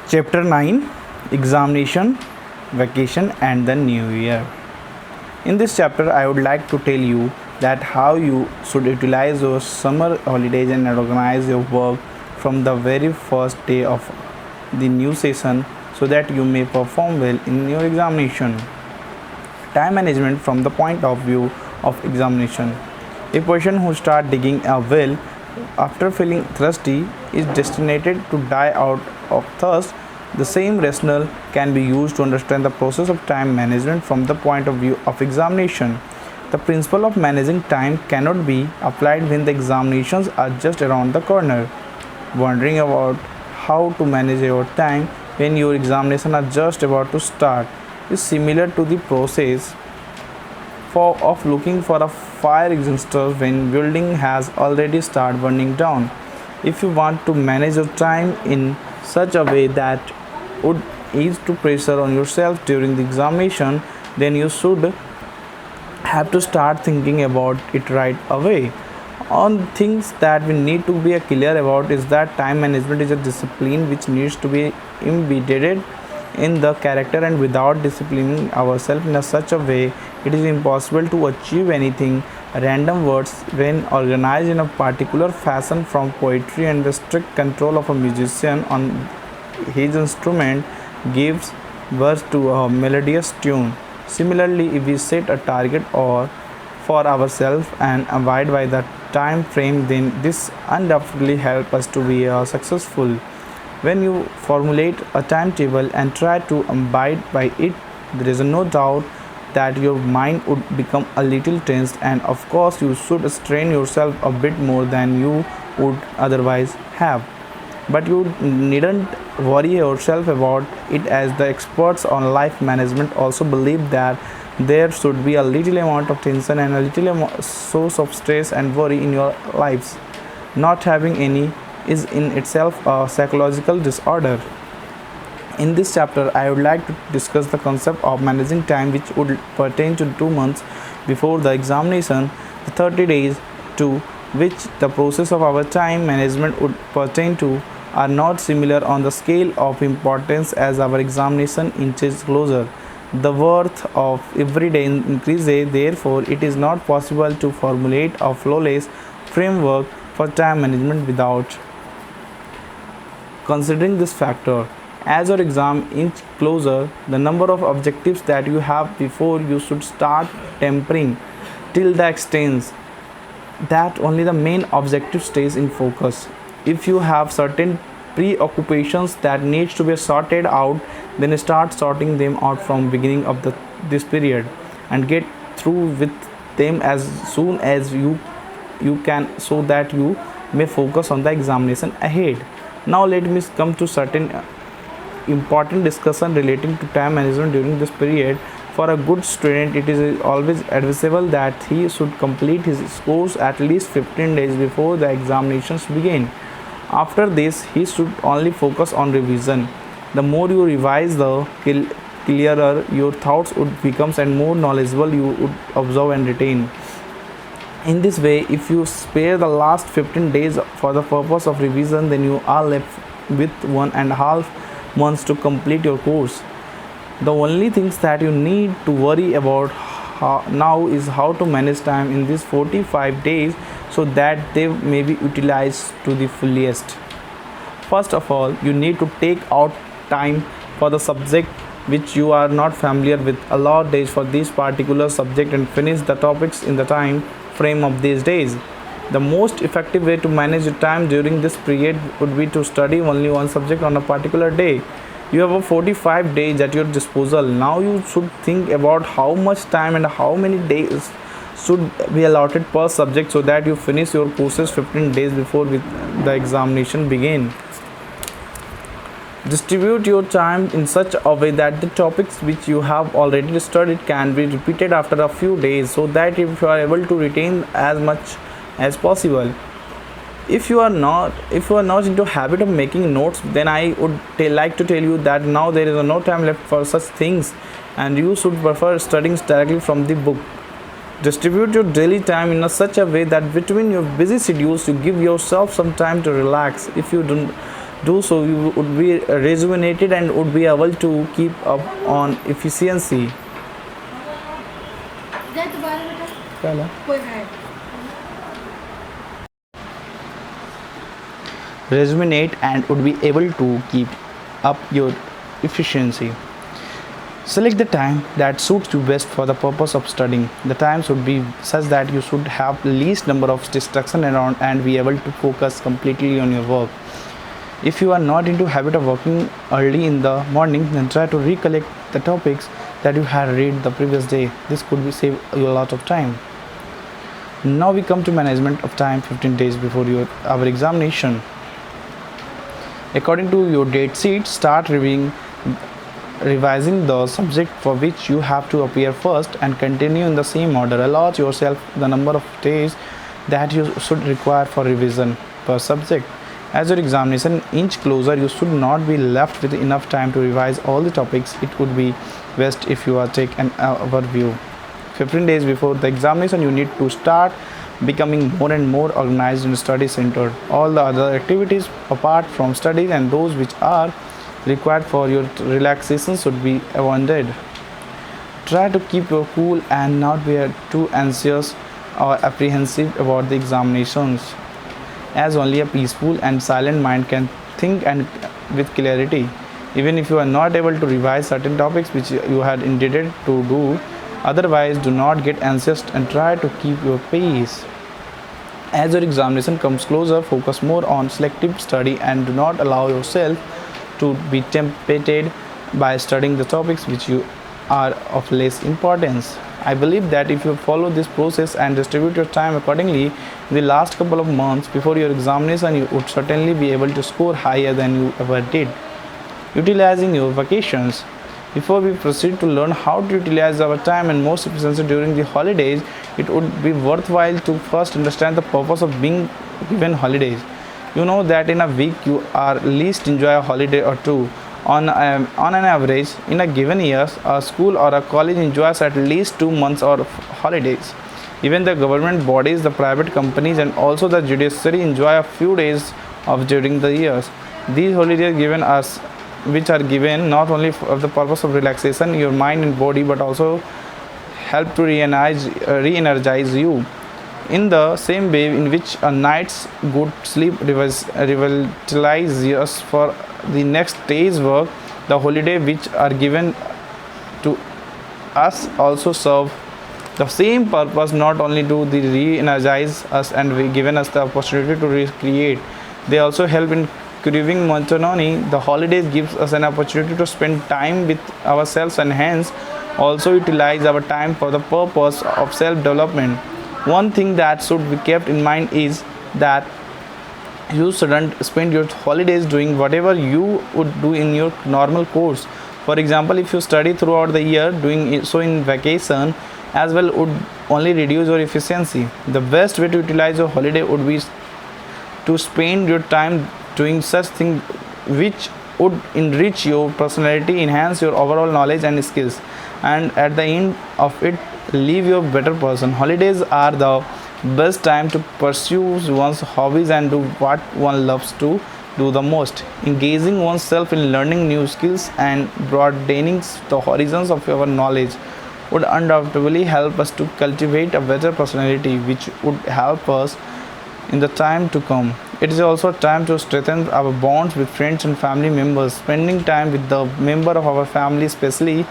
Chapter 9, Examination, Vacation and the New Year. In this chapter, I would like to tell you that how you should utilize your summer holidays and organize your work from the very first day of the new session so that you may perform well in your examination. Time management from the point of view of examination. A person who starts digging a well after feeling thirsty is destined to die out of thirst. The same rationale can be used to understand the process of time management from the point of view of examination. The principle of managing time cannot be applied when the examinations are just around the corner. Wondering about how to manage your time when your examinations are just about to start is similar to the process of looking for a fire extinguisher when building has already started burning down. If you want to manage your time in such a way that would ease to pressure on yourself during the examination, then you should have to start thinking about it right away. On things that we need to be clear about is that time management is a discipline which needs to be embedded in the character, and without disciplining ourselves in such a way, it is impossible to achieve anything. Random words, when organized in a particular fashion from poetry and the strict control of a musician on his instrument, gives birth to a melodious tune. Similarly, if we set a target or for ourselves and abide by the time frame, then this undoubtedly helps us to be successful. When you formulate a timetable and try to abide by it, there is no doubt that your mind would become a little tense, and of course you should strain yourself a bit more than you would otherwise have. But you needn't worry yourself about it, as the experts on life management also believe that there should be a little amount of tension and a little source of stress and worry in your lives. Not having any is in itself a psychological disorder. In this chapter, I would like to discuss the concept of managing time, which would pertain to 2 months before the examination. The 30 days to which the process of our time management would pertain to are not similar on the scale of importance as our examination inches closer. The worth of every day increases, therefore, it is not possible to formulate a flawless framework for time management without considering this factor. As your exam inches closer, the number of objectives that you have before you should start tempering till the extent that only the main objective stays in focus. If you have certain preoccupations that needs to be sorted out, then start sorting them out from beginning of this period and get through with them as soon as you can, so that you may focus on the examination ahead. Now let me come to certain important discussion relating to time management during this period. For a good student, it is always advisable that he should complete his course at least 15 days before the examinations begin. After this, he should only focus on revision. The more you revise, the clearer your thoughts would become and more knowledgeable you would observe and retain. In this way, if you spare the last 15 days for the purpose of revision, then you are left with 1.5 months to complete your course. The only things that you need to worry about now is how to manage time in these 45 days so that they may be utilized to the fullest. First of all, you need to take out time for the subject which you are not familiar with. Allot days for this particular subject and finish the topics in the time frame of these days. The most effective way to manage your time during this period would be to study only one subject on a particular day. You have a 45 days at your disposal. Now you should think about how much time and how many days should be allotted per subject so that you finish your courses 15 days before the examination begin. Distribute your time in such a way that the topics which you have already studied can be repeated after a few days, so that if you are able to retain as much as possible. If you are not into habit of making notes, then I would like to tell you that now there is no time left for such things, and you should prefer studying directly from the book. Distribute your daily time in such a way that between your busy schedules you give yourself some time to relax. If you do so, you would be rejuvenated and would be able to keep up on efficiency. Rejuvenate and would be able to keep up your efficiency. Select the time that suits you best for the purpose of studying. The time should be such that you should have least number of distractions around and be able to focus completely on your work. If you are not into habit of working early in the morning, then try to recollect the topics that you had read the previous day. This could be save you a lot of time. Now we come to management of time 15 days before our examination. According to your date sheet, start revising the subject for which you have to appear first and continue in the same order. Allot yourself the number of days that you should require for revision per subject. As your examination inch closer, you should not be left with enough time to revise all the topics. It would be best if you are take an overview. 15 days before the examination, you need to start becoming more and more organized and study centered. All the other activities apart from studies and those which are required for your relaxation should be avoided. Try to keep your cool and not be too anxious or apprehensive about the examinations, as only a peaceful and silent mind can think and with clarity. Even if you are not able to revise certain topics which you had intended to do, otherwise do not get anxious and try to keep your pace. As your examination comes closer, focus more on selective study and do not allow yourself to be tempted by studying the topics which you are of less importance. I believe that if you follow this process and distribute your time accordingly, in the last couple of months before your examination, you would certainly be able to score higher than you ever did. Utilizing your vacations. Before we proceed to learn how to utilize our time and most efficiently during the holidays, it would be worthwhile to first understand the purpose of being given holidays. You know that in a week you are least enjoy a holiday or two. On an average, in a given year, a school or a college enjoys at least 2 months of holidays. Even the government bodies, the private companies, and also the judiciary enjoy a few days of during the years. These holidays given us, which are given not only for the purpose of relaxation your mind and body, but also help to re-energize you. In the same way in which a night's good sleep revitalizes us for the next day's work, the holiday which are given to us also serve the same purpose. Not only do they re-energize us and given us the opportunity to recreate, they also help in curbing monotony. The holidays gives us an opportunity to spend time with ourselves and hence also utilize our time for the purpose of self-development. One thing that should be kept in mind is that you shouldn't spend your holidays doing whatever you would do in your normal course. For example, if you study throughout the year, doing so in vacation as well would only reduce your efficiency. The best way to utilize your holiday would be to spend your time doing such things which would enrich your personality, enhance your overall knowledge and skills, and at the end of it leave you a better person. Holidays are the best time to pursue one's hobbies and do what one loves to do the most. Engaging oneself in learning new skills and broadening the horizons of our knowledge would undoubtedly help us to cultivate a better personality, which would help us in the time to come. It is also time to strengthen our bonds with friends and family members. Spending time with the member of our family, especially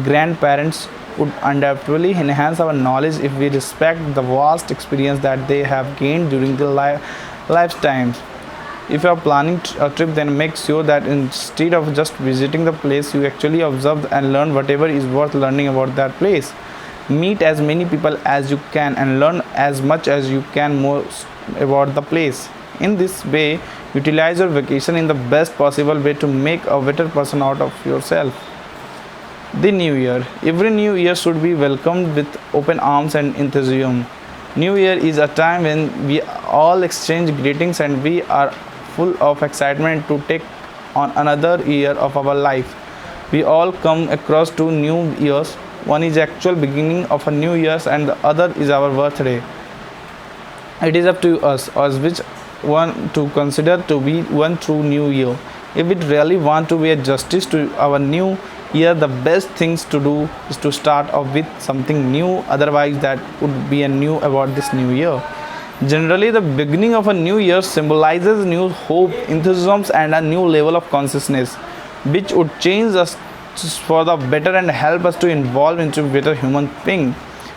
grandparents, would undoubtedly enhance our knowledge if we respect the vast experience that they have gained during their lifetimes. If you are planning a trip, then make sure that instead of just visiting the place, you actually observe and learn whatever is worth learning about that place. Meet as many people as you can and learn as much as you can more about the place. In this way, utilize your vacation in the best possible way to make a better person out of yourself. The New Year. Every New Year should be welcomed with open arms and enthusiasm. New Year is a time when we all exchange greetings and we are full of excitement to take on another year of our life. We all come across two new years. One is actual beginning of a new year and the other is our birthday. It is up to us as which one to consider to be one true new year. If we really want to be a justice to our new year, the best things to do is to start off with something new. Otherwise, that would be a new about this new year. Generally, the beginning of a new year symbolizes new hope, enthusiasm, and a new level of consciousness, which would change us for the better and help us to evolve into better human being.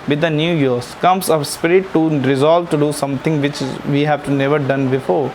With the new year comes a spirit to resolve to do something which we have to never done before,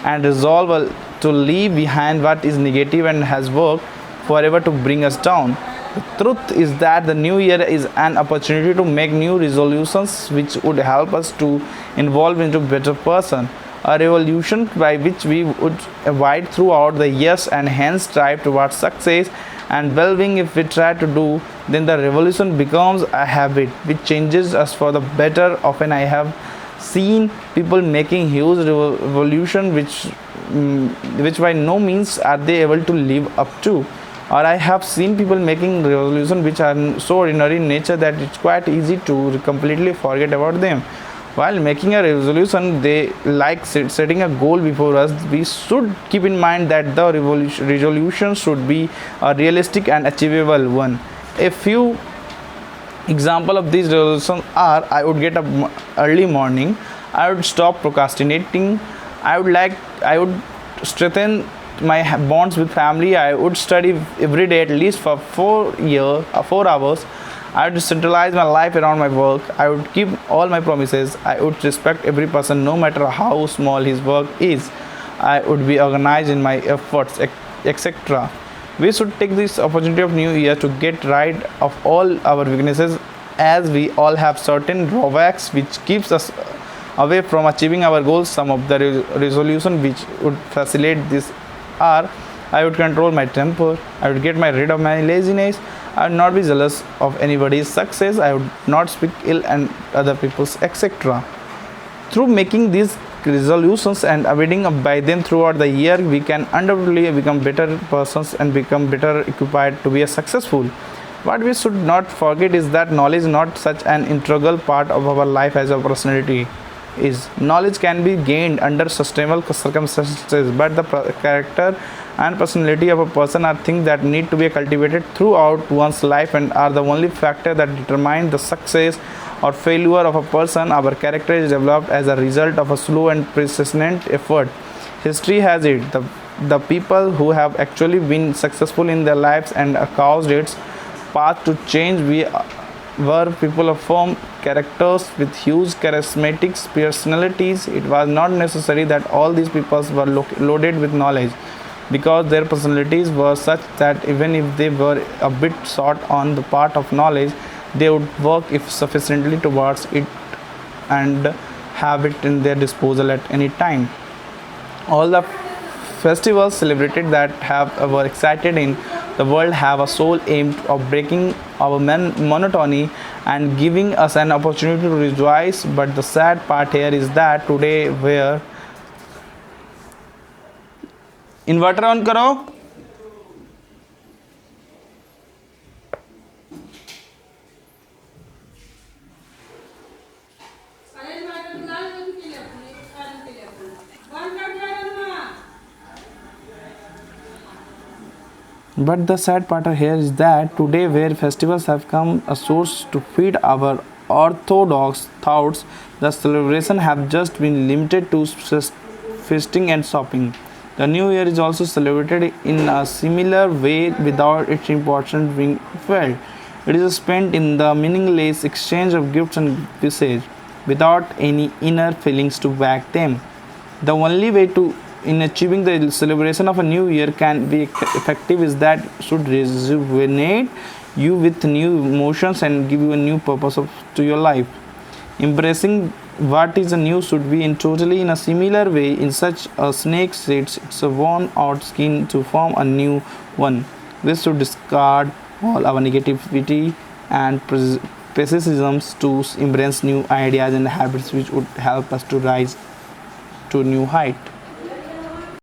and resolve to leave behind what is negative and has worked forever to bring us down. The truth is that the new year is an opportunity to make new resolutions which would help us to evolve into a better person. A revolution by which we would abide throughout the years and hence strive towards success and well-being. If we try to do, then the revolution becomes a habit which changes us for the better. Often I have seen people making huge revolution which by no means are they able to live up to, or I have seen people making revolution which are so ordinary in nature that it's quite easy to completely forget about them. While making a resolution, they like setting a goal before us. We should keep in mind that the resolution should be a realistic and achievable one. A few example of these resolutions are: I would get up early morning, I would stop procrastinating, I would strengthen my bonds with family, I would study every day at least for 4 hours, I would centralize my life around my work, I would keep all my promises, I would respect every person no matter how small his work is, I would be organized in my efforts, etc. We should take this opportunity of new year to get rid of all our weaknesses, as we all have certain drawbacks which keeps us away from achieving our goals. Some of the resolution which would facilitate this are: I would control my temper, I would get rid of my laziness, I would not be jealous of anybody's success, I would not speak ill and other people's, etc. Through making these resolutions and abiding by them throughout the year, we can undoubtedly become better persons and become better equipped to be a successful. What we should not forget is that knowledge is not such an integral part of our life as our personality is. Knowledge can be gained under sustainable circumstances, but the character and personality of a person are things that need to be cultivated throughout one's life and are the only factor that determine the success or failure of a person. Our character is developed as a result of a slow and persistent effort. History has it the people who have actually been successful in their lives and caused its path to change were people of firm characters with huge charismatic personalities. It was not necessary that all these people were loaded with knowledge, because their personalities were such that even if they were a bit short on the part of knowledge, they would work if sufficiently towards it and have it in their disposal at any time. All the festivals celebrated that were excited in the world have a sole aim of breaking our monotony and giving us an opportunity to rejoice. But the sad part here is that today where inverter on करो. But the sad part here is that today where festivals have come a source to feed our orthodox thoughts, the celebration have just been limited to feasting and shopping. The new year is also celebrated in a similar way without its importance being felt. It is spent in the meaningless exchange of gifts and usage without any inner feelings to back them. The only way to in achieving the celebration of a new year can be effective is that should rejuvenate you with new emotions and give you a new purpose to your life. Embracing what is new should be in totally in a similar way. In such a snake sheds its worn out skin to form a new one. This should discard all our negativity and pessimisms to embrace new ideas and habits which would help us to rise to new height.